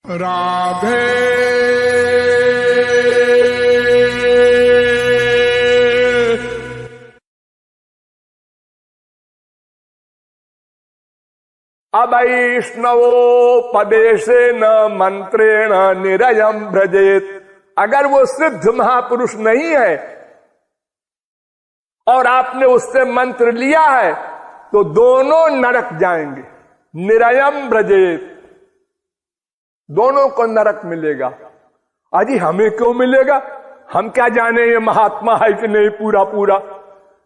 राधे अवैष्णवोपदेशेन मंत्रेण निरयम भ्रजेत। अगर वो सिद्ध महापुरुष नहीं है और आपने उससे मंत्र लिया है तो दोनों नरक जाएंगे। निरयम भ्रजेत, दोनों को नरक मिलेगा। अजी हमें क्यों मिलेगा? हम क्या जाने ये महात्मा है कि नहीं? पूरा पूरा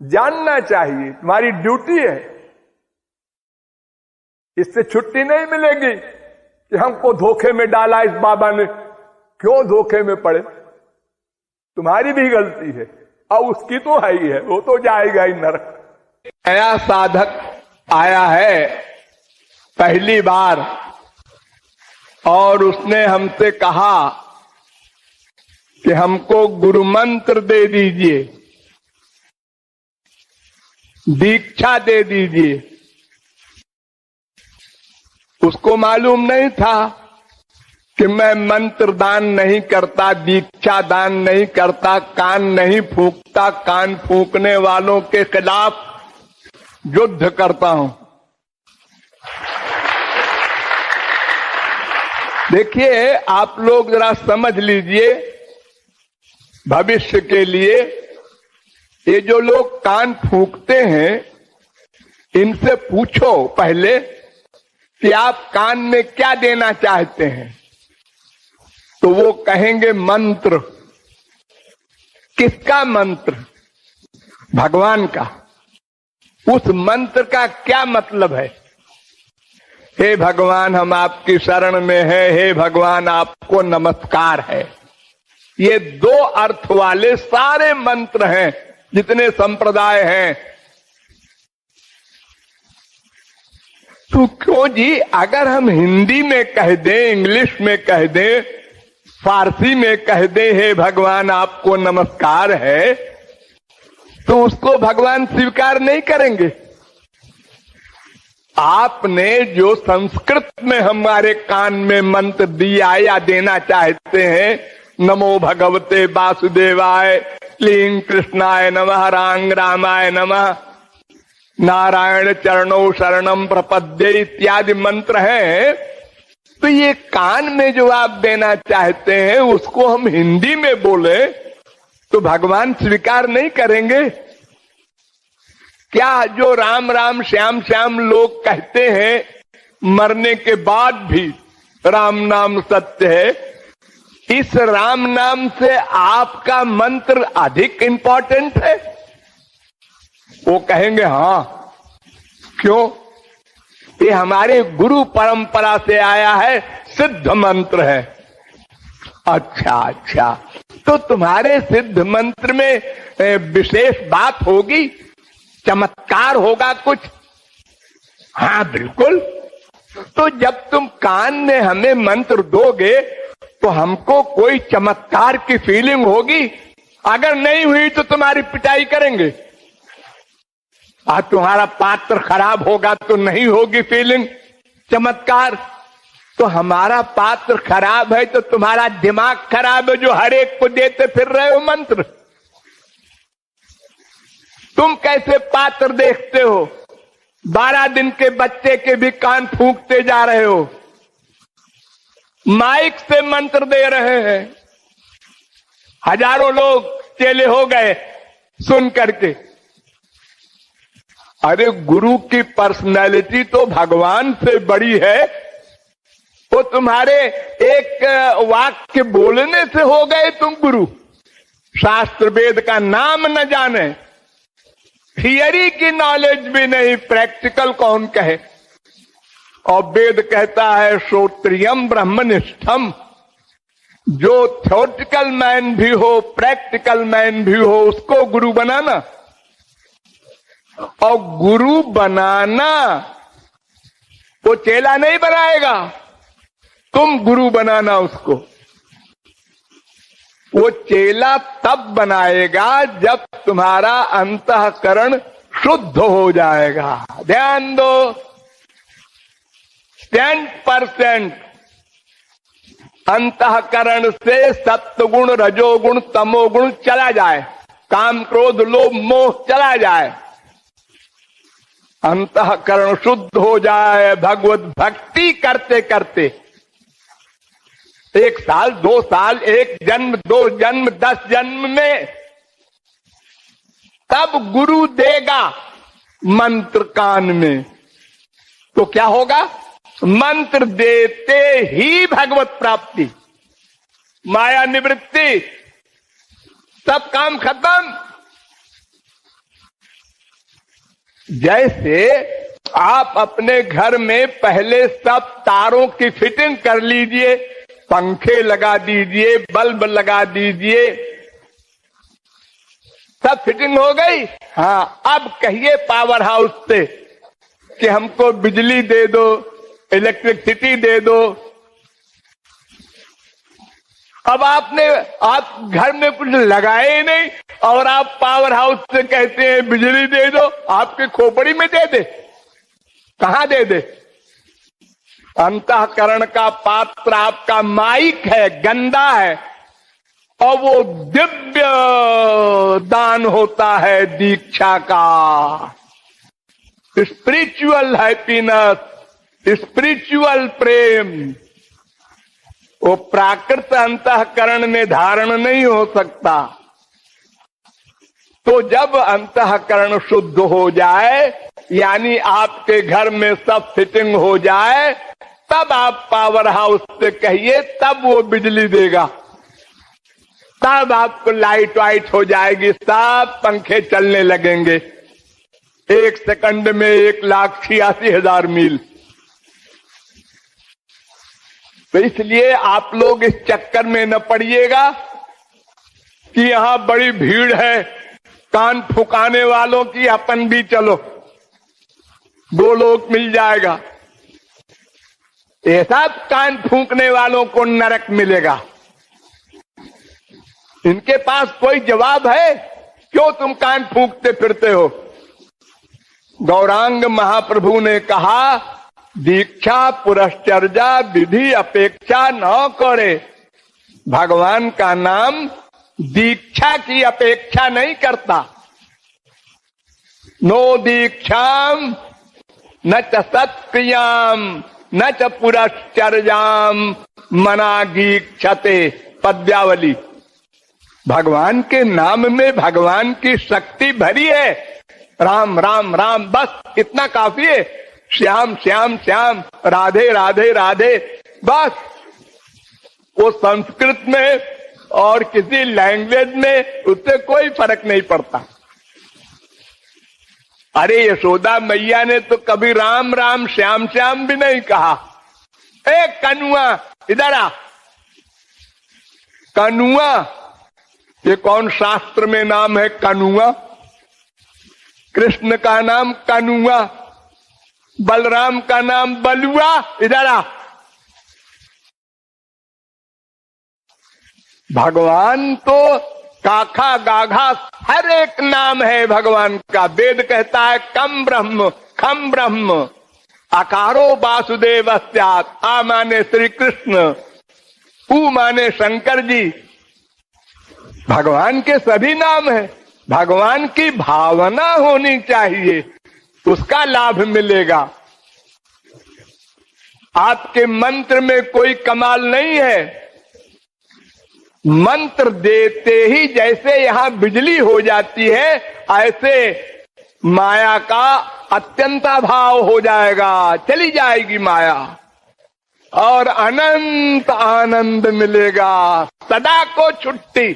जानना चाहिए, तुम्हारी ड्यूटी है। इससे छुट्टी नहीं मिलेगी कि हमको धोखे में डाला इस बाबा ने। क्यों धोखे में पड़े? तुम्हारी भी गलती है और उसकी तो है ही है, वो तो जाएगा ही नरक। नया साधक आया है पहली बार और उसने हमसे कहा कि हमको गुरु मंत्र दे दीजिए, दीक्षा दे दीजिए। उसको मालूम नहीं था कि मैं मंत्र दान नहीं करता, दीक्षा दान नहीं करता, कान नहीं फूंकता, कान फूंकने वालों के खिलाफ युद्ध करता हूं। देखिए, आप लोग जरा समझ लीजिए भविष्य के लिए, ये जो लोग कान फूंकते हैं इनसे पूछो पहले कि आप कान में क्या देना चाहते हैं, तो वो कहेंगे मंत्र। किसका मंत्र? भगवान का। उस मंत्र का क्या मतलब है? हे भगवान हम आपकी शरण में हैं, हे भगवान आपको नमस्कार है। ये दो अर्थ वाले सारे मंत्र हैं जितने संप्रदाय हैं। तो क्यों जी, अगर हम हिंदी में कह दें, इंग्लिश में कह दें, फारसी में कह दें हे भगवान आपको नमस्कार है, तो उसको भगवान स्वीकार नहीं करेंगे। आपने जो संस्कृत में हमारे कान में मंत्र दिया या देना चाहते हैं, नमो भगवते वासुदेवाय, क्लीं कृष्णाय नमः, रांग रामाय नमः, नारायण चरणों शरणम प्रपद्ये इत्यादि मंत्र हैं, तो ये कान में जो आप देना चाहते हैं उसको हम हिंदी में बोले तो भगवान स्वीकार नहीं करेंगे क्या? जो राम राम श्याम श्याम लोग कहते हैं मरने के बाद भी राम नाम सत्य है, इस राम नाम से आपका मंत्र अधिक इंपॉर्टेंट है? वो कहेंगे हाँ। क्यों? ये हमारे गुरु परंपरा से आया है, सिद्ध मंत्र है। अच्छा, तो तुम्हारे सिद्ध मंत्र में विशेष बात होगी, चमत्कार होगा कुछ? हाँ बिल्कुल। तो जब तुम कान में हमें मंत्र दोगे तो हमको कोई चमत्कार की फीलिंग होगी। अगर नहीं हुई तो तुम्हारी पिटाई करेंगे। और तुम्हारा पात्र खराब होगा तो नहीं होगी फीलिंग चमत्कार। तो हमारा पात्र खराब है तो तुम्हारा दिमाग खराब है जो हर एक को देते फिर रहे हो मंत्र। तुम कैसे पात्र देखते हो? 12 दिन के बच्चे के भी कान फूंकते जा रहे हो, माइक से मंत्र दे रहे हैं। हजारों लोग चेले हो गए सुन करके। अरे गुरु की पर्सनैलिटी तो भगवान से बड़ी है। वो तुम्हारे एक वाक्य बोलने से हो गए तुम गुरु। शास्त्र वेद का नाम न जाने, थियरी की नॉलेज भी नहीं, प्रैक्टिकल कौन कहे? और वेद कहता है श्रोत्रियम ब्रह्मनिष्ठम। जो थ्योरेटिकल मैन भी हो, प्रैक्टिकल मैन भी हो, उसको गुरु बनाना। और गुरु बनाना वो चेला नहीं बनाएगा, तुम गुरु बनाना उसको। वो चेला तब बनाएगा जब तुम्हारा अंतःकरण शुद्ध हो जाएगा। ध्यान दो, 10% अंतःकरण से सत्वगुण, रजोगुण, तमोगुण चला जाए, काम, क्रोध, लोभ, मोह चला जाए, अंतःकरण शुद्ध हो जाए, भगवत भक्ति करते करते 1 साल, 2 साल, 1 जन्म, 2 जन्म, 10 जन्म में तब गुरु देगा मंत्र कान में, तो क्या होगा? मंत्र देते ही भगवत प्राप्ति, माया निवृत्ति, सब काम खत्म। जैसे आप अपने घर में पहले सब तारों की फिटिंग कर लीजिए, पंखे लगा दीजिए, बल्ब लगा दीजिए, सब फिटिंग हो गई। हाँ, अब कहिए पावर हाउस से कि हमको बिजली दे दो, इलेक्ट्रिसिटी दे दो। अब आप घर में कुछ लगाए ही नहीं और आप पावर हाउस से कहते हैं बिजली दे दो, आपके खोपड़ी में दे दे, कहां दे दे? अंतःकरण का पात्र आपका माइक है, गंदा है, और वो दिव्य दान होता है दीक्षा का, स्पिरिचुअल हैप्पीनेस, स्पिरिचुअल प्रेम। वो प्राकृत अंतःकरण में धारण नहीं हो सकता। तो जब अंतःकरण शुद्ध हो जाए, यानी आपके घर में सब फिटिंग हो जाए, तब आप पावर हाउस से कहिए, तब वो बिजली देगा, तब आपको लाइट वाइट हो जाएगी, सब पंखे चलने लगेंगे 1 सेकंड में 1,86,000 मील। तो इसलिए आप लोग इस चक्कर में न पड़िएगा कि यहां बड़ी भीड़ है कान फुकाने वालों की, अपन भी चलो, 2 लोग मिल जाएगा। ऐसा कान फूंकने वालों को नरक मिलेगा। इनके पास कोई जवाब है? क्यों तुम कान फूंकते फिरते हो? गौरांग महाप्रभु ने कहा, दीक्षा पुरश्चर्या विधि अपेक्षा न करे। भगवान का नाम दीक्षा की अपेक्षा नहीं करता। नो दीक्षाम न च सत्क्रियाम न च पुरश्चर्याम मनागीक्षते। पद्यावली। भगवान के नाम में भगवान की शक्ति भरी है। राम राम राम, बस इतना काफी है। श्याम श्याम श्याम, राधे राधे राधे, बस। वो संस्कृत में और किसी लैंग्वेज में उससे कोई फर्क नहीं पड़ता। अरे यशोदा मैया ने तो कभी राम राम श्याम श्याम भी नहीं कहा। ए कनुआ, इधर आ। कनुआ, ये कौन शास्त्र में नाम है कनुआ? कृष्ण का नाम कनुआ, बलराम का नाम बलुआ। इधर आ। भगवान तो काखा गाघा हर एक नाम है भगवान का। वेद कहता है कम ब्रह्म खम ब्रह्म, आकारो वासुदेव स्यात्। आ माने श्री कृष्ण, ऊ माने शंकर जी। भगवान के सभी नाम है। भगवान की भावना होनी चाहिए, उसका लाभ मिलेगा। आपके मंत्र में कोई कमाल नहीं है। मंत्र देते ही जैसे यहां बिजली हो जाती है, ऐसे माया का अत्यंताभाव हो जाएगा, चली जाएगी माया, और अनंत आनंद मिलेगा। सदा को छुट्टी।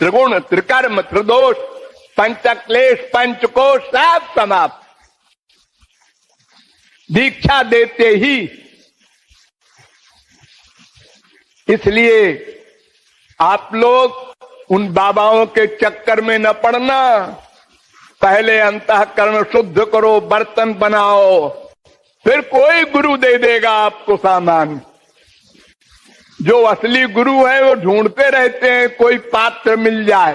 त्रिगुण त्रिकर्म त्रिदोष पंचक्लेश पंचकोश सब समाप्त। दीक्षा देते ही। इसलिए आप लोग उन बाबाओं के चक्कर में न पड़ना। पहले अंतःकरण शुद्ध करो, बर्तन बनाओ, फिर कोई गुरु दे देगा आपको सामान। जो असली गुरु है वो ढूंढते रहते हैं कोई पात्र मिल जाए।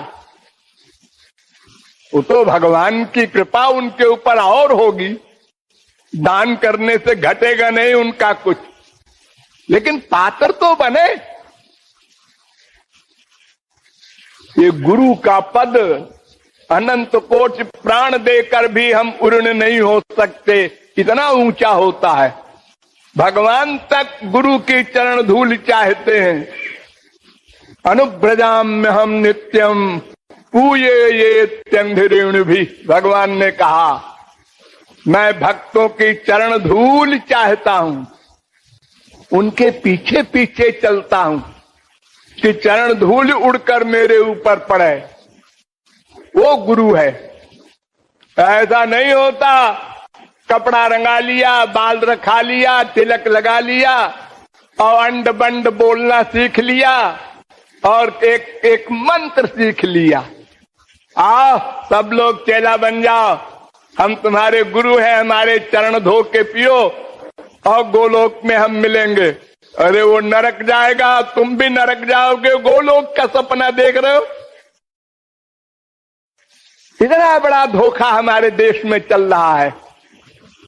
वो तो भगवान की कृपा उनके ऊपर और होगी। दान करने से घटेगा नहीं उनका कुछ। लेकिन पात्र तो बने। ये गुरु का पद अनंत कोटि प्राण देकर भी हम उर्ण नहीं हो सकते, इतना ऊंचा होता है। भगवान तक गुरु की चरण धूल चाहते हैं। अनुव्रजाम्य हम नित्यम पूये ये त्यंधिरेणु भी, भगवान ने कहा मैं भक्तों की चरण धूल चाहता हूं, उनके पीछे पीछे चलता हूं कि चरण धूल उड़कर मेरे ऊपर पड़े। वो गुरु है। ऐसा नहीं होता कपड़ा रंगा लिया, बाल रखा लिया, तिलक लगा लिया और अंड बंड बोलना सीख लिया और एक एक मंत्र सीख लिया। आओ सब लोग चेला बन जाओ, हम तुम्हारे गुरु हैं, हमारे चरण धो के पियो और गोलोक में हम मिलेंगे। अरे वो नरक जाएगा, तुम भी नरक जाओगे, गोलोक का सपना देख रहे हो। इतना बड़ा धोखा हमारे देश में चल रहा है।